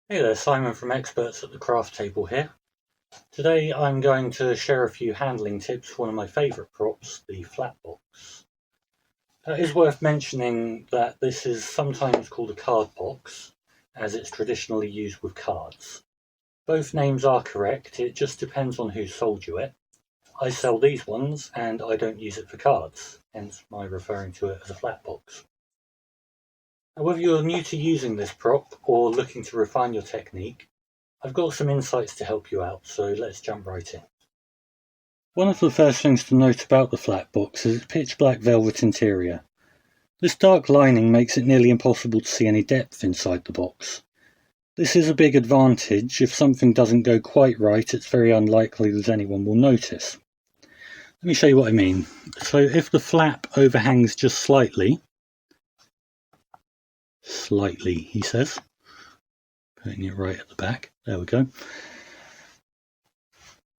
Hey there, Simon from Experts at the Craft Table here. Today I'm going to share a few handling tips for one of my favourite props, the flat box. It is worth mentioning that this is sometimes called a card box, as it's traditionally used with cards. Both names are correct, it just depends on who sold you it. I sell these ones and I don't use it for cards, hence my referring to it as a flat box. Now, whether you're new to using this prop or looking to refine your technique, I've got some insights to help you out, so let's jump right in. One of the first things to note about the flat box is its pitch black velvet interior. This dark lining makes it nearly impossible to see any depth inside the box. This is a big advantage. If something doesn't go quite right, it's very unlikely that anyone will notice. Let me show you what I mean. So if the flap overhangs just slightly, he says, putting it right at the back, there we go.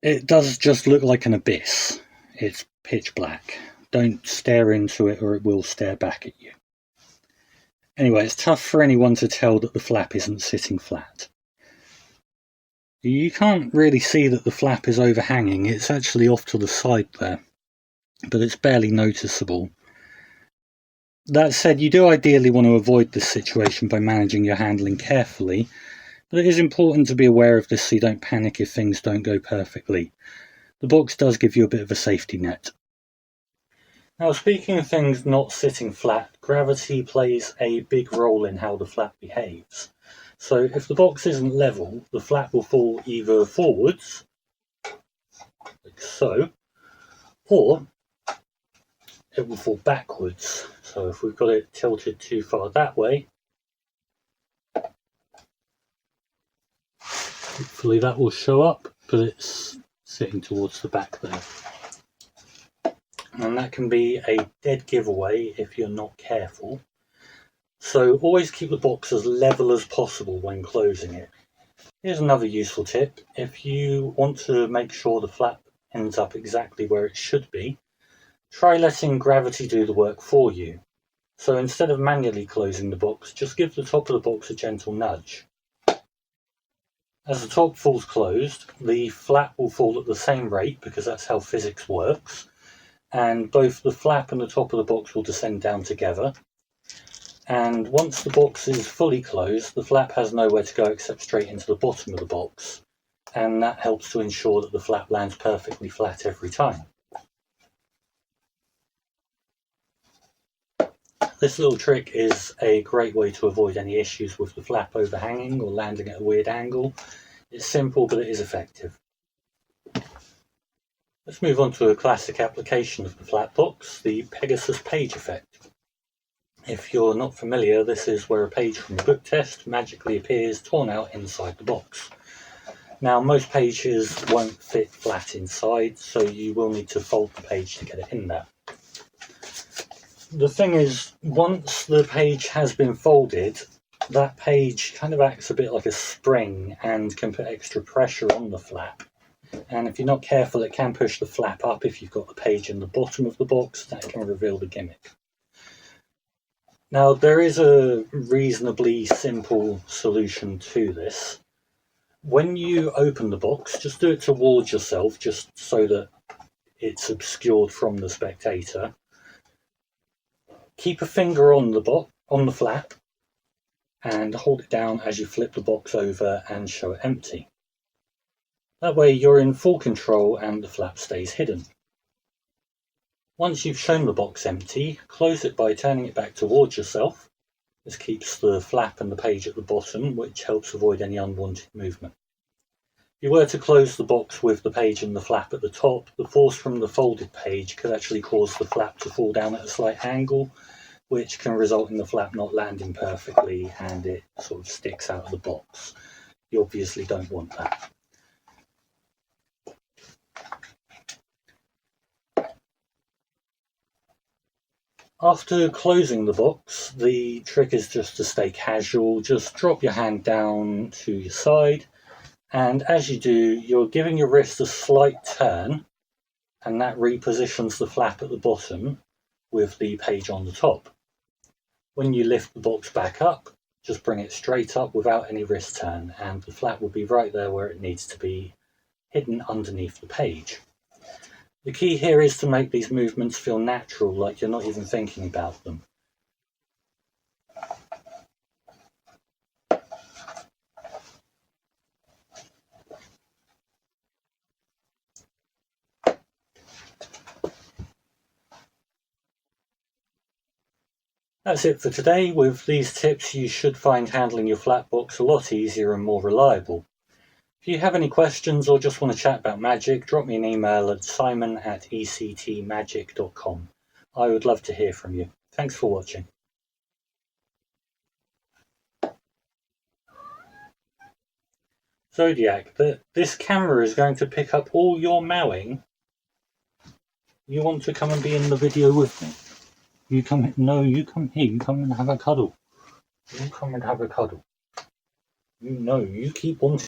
It does just look like an abyss. It's pitch black. Don't stare into it or it will stare back at you. Anyway, it's tough for anyone to tell that the flap isn't sitting flat. You can't really see that the flap is overhanging. It's actually off to the side there, but it's barely noticeable. That said, you do ideally want to avoid this situation by managing your handling carefully, but it is important to be aware of this so you don't panic if things don't go perfectly. The box does give you a bit of a safety net. Now, speaking of things not sitting flat, gravity plays a big role in how the flap behaves. So if the box isn't level, the flap will fall either forwards, like so, or it will fall backwards. So if we've got it tilted too far that way, hopefully that will show up, but it's sitting towards the back there. And that can be a dead giveaway if you're not careful. So always keep the box as level as possible when closing it. Here's another useful tip. If you want to make sure the flap ends up exactly where it should be, try letting gravity do the work for you. So instead of manually closing the box, just give the top of the box a gentle nudge. As the top falls closed, the flap will fall at the same rate because that's how physics works, and both the flap and the top of the box will descend down together. And once the box is fully closed, the flap has nowhere to go except straight into the bottom of the box, and that helps to ensure that the flap lands perfectly flat every time. This little trick is a great way to avoid any issues with the flap overhanging or landing at a weird angle. It's simple, but it is effective. Let's move on to a classic application of the flat box, the Pegasus page effect. If you're not familiar, this is where a page from a book test magically appears torn out inside the box. Now, most pages won't fit flat inside, so you will need to fold the page to get it in there. The thing is, once the page has been folded, that page kind of acts a bit like a spring and can put extra pressure on the flap. And if you're not careful, it can push the flap up if you've got the page in the bottom of the box. That can reveal the gimmick. Now, there is a reasonably simple solution to this. When you open the box, just do it towards yourself, just so that it's obscured from the spectator. Keep a finger on the flap and hold it down as you flip the box over and show it empty. That way you're in full control and the flap stays hidden. Once you've shown the box empty, close it by turning it back towards yourself. This keeps the flap and the page at the bottom, which helps avoid any unwanted movement. If you were to close the box with the page and the flap at the top, the force from the folded page could actually cause the flap to fall down at a slight angle, which can result in the flap not landing perfectly and it sort of sticks out of the box. You obviously don't want that. After closing the box, the trick is just to stay casual. Just drop your hand down to your side, and as you do, you're giving your wrist a slight turn, and that repositions the flap at the bottom with the page on the top. When you lift the box back up, Just bring it straight up without any wrist turn, and the flat will be right there where it needs to be, hidden underneath the page. The key here is to make these movements feel natural, like you're not even thinking about them. That's it for today. With these tips, you should find handling your Flatbox a lot easier and more reliable. If you have any questions or just want to chat about magic, drop me an email at simon@ectmagic.com. I would love to hear from you. Thanks for watching. Zodiac, this camera is going to pick up all your mowing. You want to come and be in the video with me? You come here, you come and have a cuddle. You come and have a cuddle. You keep wanting